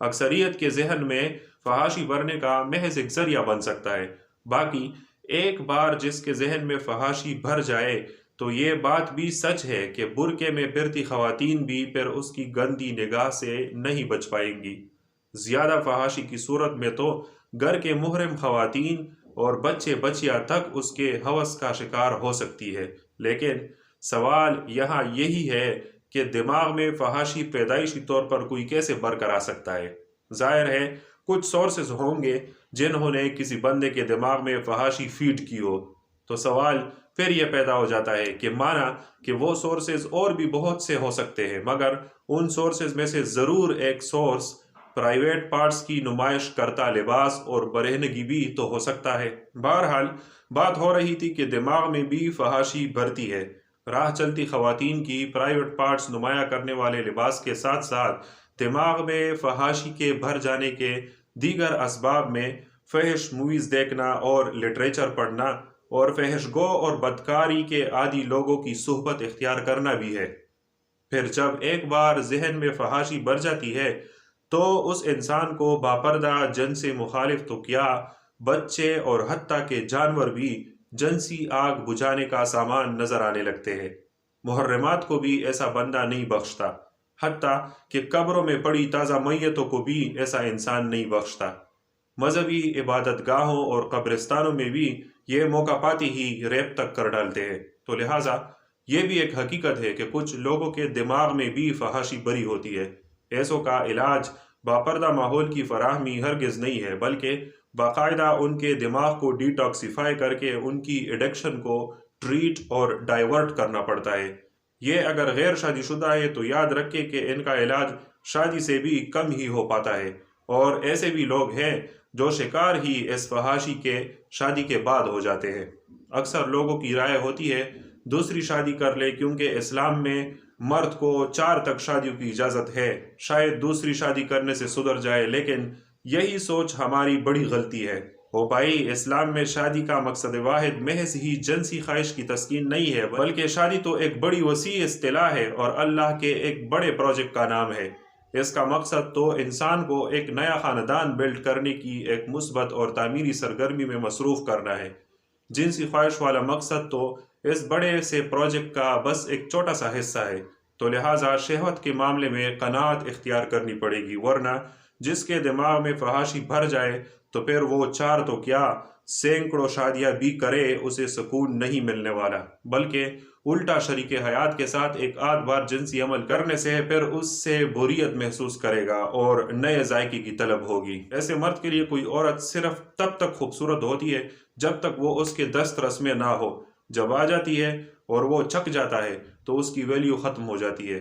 اکثریت کے ذہن میں فحاشی بھرنے کا محض ایک ذریعہ بن سکتا ہے۔ باقی ایک بار جس کے ذہن میں فحاشی بھر جائے تو یہ بات بھی سچ ہے کہ برقعے میں پھرتی خواتین بھی پھر اس کی گندی نگاہ سے نہیں بچ پائیں گی۔ زیادہ فحاشی کی صورت میں تو گھر کے محرم خواتین اور بچے بچیاں تک اس کے ہوس کا شکار ہو سکتی ہے۔ لیکن سوال یہاں یہی ہے کہ دماغ میں فحاشی پیدائشی طور پر کوئی کیسے برقرار سکتا ہے؟ ظاہر ہے کچھ سورسز ہوں گے جنہوں نے کسی بندے کے دماغ میں فحاشی فیڈ کی ہو، تو سوال پھر یہ پیدا ہو جاتا ہے کہ مانا کہ وہ سورسز اور بھی بہت سے ہو سکتے ہیں، مگر ان سورسز میں سے ضرور ایک سورس پرائیویٹ پارٹس کی نمائش کرتا لباس اور برہنگی بھی تو ہو سکتا ہے۔ بہرحال بات ہو رہی تھی کہ دماغ میں بھی فحاشی بھرتی ہے۔ راہ چلتی خواتین کی پرائیویٹ پارٹس نمایاں کرنے والے لباس کے ساتھ ساتھ دماغ میں فحاشی کے بھر جانے کے دیگر اسباب میں فحش موویز دیکھنا اور لٹریچر پڑھنا اور فحش گو اور بدکاری کے عادی لوگوں کی صحبت اختیار کرنا بھی ہے۔ پھر جب ایک بار ذہن میں فحاشی بھر جاتی ہے تو اس انسان کو باپردہ جن سے مخالف تو کیا، بچے اور حتیٰ کہ جانور بھی جنسی آگ بجھانے کا سامان نظر آنے لگتے ہیں۔ محرمات کو بھی ایسا بندہ نہیں بخشتا، حتیٰ کہ قبروں میں پڑی تازہ میتوں کو بھی ایسا انسان نہیں بخشتا۔ مذہبی عبادت گاہوں اور قبرستانوں میں بھی یہ موقع پاتی ہی ریپ تک کر ڈالتے ہیں۔ تو لہٰذا یہ بھی ایک حقیقت ہے کہ کچھ لوگوں کے دماغ میں بھی فحاشی بھری ہوتی ہے۔ ایسوں کا علاج باپردہ ماحول کی فراہمی ہرگز نہیں ہے، بلکہ باقاعدہ ان کے دماغ کو ڈی ٹاکسیفائی کر کے ان کی ایڈکشن کو ٹریٹ اور ڈائیورٹ کرنا پڑتا ہے۔ یہ اگر غیر شادی شدہ ہے تو یاد رکھے کہ ان کا علاج شادی سے بھی کم ہی ہو پاتا ہے، اور ایسے بھی لوگ ہیں جو شکار ہی اس فحاشی کے شادی کے بعد ہو جاتے ہیں۔ اکثر لوگوں کی رائے ہوتی ہے دوسری شادی کر لے، کیونکہ اسلام میں مرد کو 4 تک شادیوں کی اجازت ہے، شاید دوسری شادی کرنے سے سدھر جائے۔ لیکن یہی سوچ ہماری بڑی غلطی ہے۔ او بھائی، اسلام میں شادی کا مقصد واحد محض ہی جنسی خواہش کی تسکین نہیں ہے، بلکہ شادی تو ایک بڑی وسیع اصطلاح ہے اور اللہ کے ایک بڑے پروجیکٹ کا نام ہے۔ اس کا مقصد تو انسان کو ایک نیا خاندان بلڈ کرنے کی ایک مثبت اور تعمیری سرگرمی میں مصروف کرنا ہے۔ جنسی خواہش والا مقصد تو اس بڑے سے پروجیکٹ کا بس ایک چھوٹا سا حصہ ہے۔ تو لہٰذا شہوت کے معاملے میں قناعت اختیار کرنی پڑے گی، ورنہ جس کے دماغ میں فحاشی بھر جائے تو پھر وہ 4 تو کیا سینکڑوں شادیاں بھی کرے، اسے سکون نہیں ملنے والا، بلکہ الٹا شریک حیات کے ساتھ ایک آدھ بار جنسی عمل کرنے سے پھر اس سے بوریت محسوس کرے گا اور نئے ذائقے کی طلب ہوگی۔ ایسے مرد کے لیے کوئی عورت صرف تب تک خوبصورت ہوتی ہے جب تک وہ اس کے دسترس میں نہ ہو۔ جب آ جاتی ہے اور وہ چھک جاتا ہے تو اس کی ویلیو ختم ہو جاتی ہے،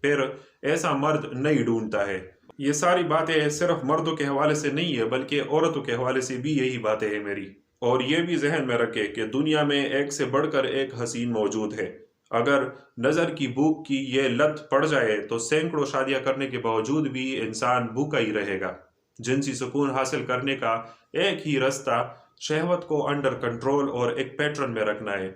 پھر ایسا مرد نہیں ڈھونڈتا ہے۔ یہ ساری باتیں صرف مردوں کے حوالے سے نہیں ہے، بلکہ عورتوں کے حوالے سے بھی یہی باتیں ہیں میری۔ اور یہ بھی ذہن میں رکھے کہ دنیا میں ایک سے بڑھ کر ایک حسین موجود ہے۔ اگر نظر کی بھوک کی یہ لت پڑ جائے تو سینکڑوں شادیاں کرنے کے باوجود بھی انسان بھوکا ہی رہے گا۔ جنسی سکون حاصل کرنے کا ایک ہی رستہ شہوت کو انڈر کنٹرول اور ایک پیٹرن میں رکھنا ہے۔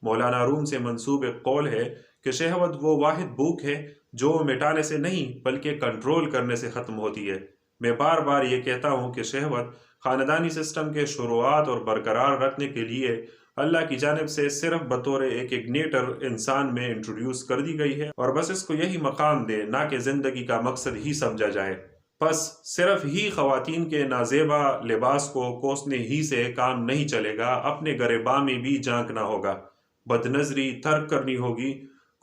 مولانا روم سے منسوب ایک قول ہے کہ شہوت وہ واحد بھوک ہے جو مٹانے سے نہیں بلکہ کنٹرول کرنے سے ختم ہوتی ہے۔ میں بار بار یہ کہتا ہوں کہ شہوت خاندانی سسٹم کے شروعات اور برقرار رکھنے کے لیے اللہ کی جانب سے صرف بطور ایک اگنیٹر انسان میں انٹروڈیوس کر دی گئی ہے، اور بس اس کو یہی مقام دے، نہ کہ زندگی کا مقصد ہی سمجھا جائے۔ بس صرف ہی خواتین کے نازیبا لباس کو کوسنے ہی سے کام نہیں چلے گا، اپنے گریباں میں بھی جھانکنا ہوگا، بد نظری ترک کرنی ہوگی۔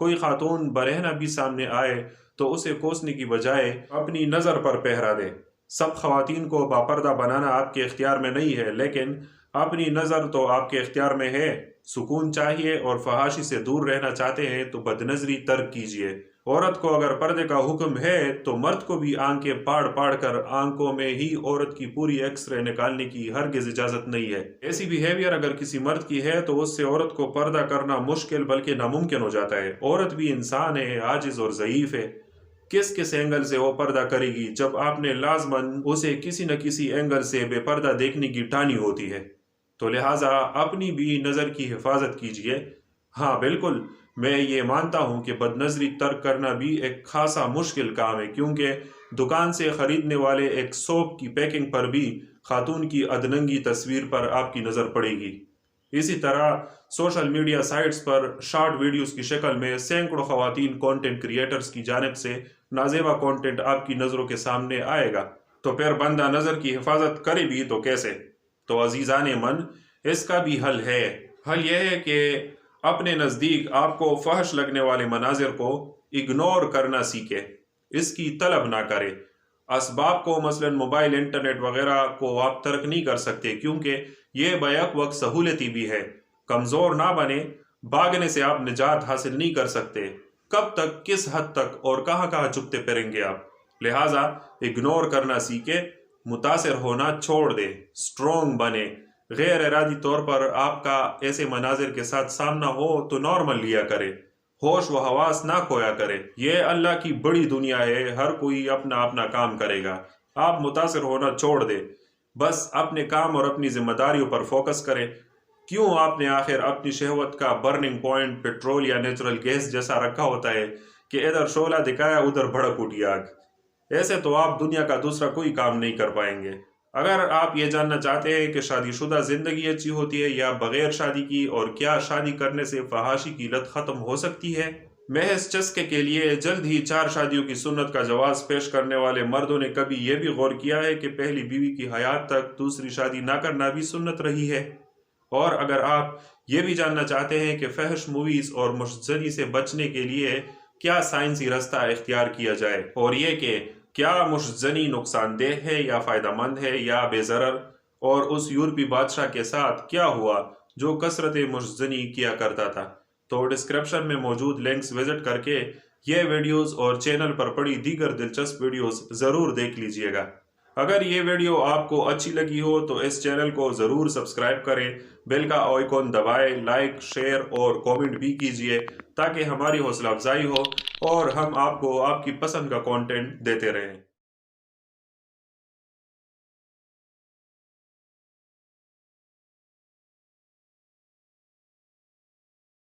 کوئی خاتون برہنہ بھی سامنے آئے تو اسے کوسنے کی بجائے اپنی نظر پر پہرا دے۔ سب خواتین کو باپردہ بنانا آپ کے اختیار میں نہیں ہے، لیکن اپنی نظر تو آپ کے اختیار میں ہے۔ سکون چاہیے اور فحاشی سے دور رہنا چاہتے ہیں تو بد نظری ترک کیجیے۔ عورت کو اگر پردے کا حکم ہے تو مرد کو بھی آنکھیں پاڑ پاڑ کر آنکھوں میں ہی عورت کی پوری ایکس رے نکالنے کی ہرگز اجازت نہیں ہے۔ ایسی بیہیویئر اگر کسی مرد کی ہے تو اس سے عورت کو پردہ کرنا مشکل بلکہ ناممکن ہو جاتا ہے۔ عورت بھی انسان ہے، عاجز اور ضعیف ہے۔ کس اینگل سے وہ پردہ کرے گی جب آپ نے لازماً اسے کسی نہ کسی اینگل سے بے پردہ دیکھنے کی ٹانی ہوتی ہے؟ تو لہٰذا اپنی بھی نظر کی حفاظت کیجیے۔ ہاں بالکل، میں یہ مانتا ہوں کہ بد نظری ترک کرنا بھی ایک خاصا مشکل کام ہے، کیونکہ دکان سے خریدنے والے ایک سوپ کی پیکنگ پر بھی خاتون کی ادننگی تصویر پر آپ کی نظر پڑے گی۔ اسی طرح سوشل میڈیا سائٹس پر شارٹ ویڈیوز کی شکل میں سینکڑوں خواتین کانٹینٹ کریٹرز کی جانب سے نازیبا کانٹینٹ آپ کی نظروں کے سامنے آئے گا۔ تو پھر بندہ نظر کی حفاظت کرے بھی تو کیسے؟ تو عزیزان من، اس کا بھی حل ہے۔ حل یہ ہے کہ اپنے نزدیک آپ کو فحش لگنے والے مناظر کو اگنور کرنا سیکھے، اس کی طلب نہ کرے۔ اسباب کو مثلا موبائل، انٹرنیٹ وغیرہ کو آپ ترک نہیں کر سکتے، کیونکہ یہ بیک وقت سہولتی بھی ہے۔ کمزور نہ بنے، بھاگنے سے آپ نجات حاصل نہیں کر سکتے۔ کب تک، کس حد تک اور کہاں کہاں چپتے پھریں گے آپ؟ لہٰذا اگنور کرنا سیکھے، متاثر ہونا چھوڑ دے، اسٹرانگ بنے۔ غیر ارادی طور پر آپ کا ایسے مناظر کے ساتھ سامنا ہو تو نارمل لیا کرے، ہوش و حواس نہ کھویا کرے۔ یہ اللہ کی بڑی دنیا ہے، ہر کوئی اپنا اپنا کام کرے گا۔ آپ متاثر ہونا چھوڑ دے، بس اپنے کام اور اپنی ذمہ داریوں پر فوکس کرے۔ کیوں آپ نے آخر اپنی شہوت کا برننگ پوائنٹ پیٹرول یا نیچرل گیس جیسا رکھا ہوتا ہے کہ ادھر شعلہ دکھایا ادھر بھڑک اٹھی آگ؟ ایسے تو آپ دنیا کا دوسرا کوئی کام نہیں کر پائیں گے۔ اگر آپ یہ جاننا چاہتے ہیں کہ شادی شدہ زندگی اچھی ہوتی ہے یا بغیر شادی کی، اور کیا شادی کرنے سے فحاشی کی لت ختم ہو سکتی ہے، محض چسکے کے لیے جلد ہی 4 شادیوں کی سنت کا جواز پیش کرنے والے مردوں نے کبھی یہ بھی غور کیا ہے کہ پہلی بیوی کی حیات تک دوسری شادی نہ کرنا بھی سنت رہی ہے؟ اور اگر آپ یہ بھی جاننا چاہتے ہیں کہ فحش موویز اور مشتزنی سے بچنے کے لیے کیا سائنسی رستہ اختیار کیا جائے، اور یہ کہ کیا مشتزنی نقصان دہ ہے یا فائدہ مند ہے یا بے ضرر، اور اس یورپی بادشاہ کے ساتھ کیا ہوا جو کثرت مشتزنی کیا کرتا تھا، تو ڈسکرپشن میں موجود لنکس وزٹ کر کے یہ ویڈیوز اور چینل پر پڑی دیگر دلچسپ ویڈیوز ضرور دیکھ لیجئے گا۔ اگر یہ ویڈیو آپ کو اچھی لگی ہو تو اس چینل کو ضرور سبسکرائب کریں، بیل کا آئیکن دبائیں، لائک، شیئر اور کومنٹ بھی کیجئے تاکہ ہماری حوصلہ افزائی ہو اور ہم آپ کو آپ کی پسند کا کانٹینٹ دیتے رہیں۔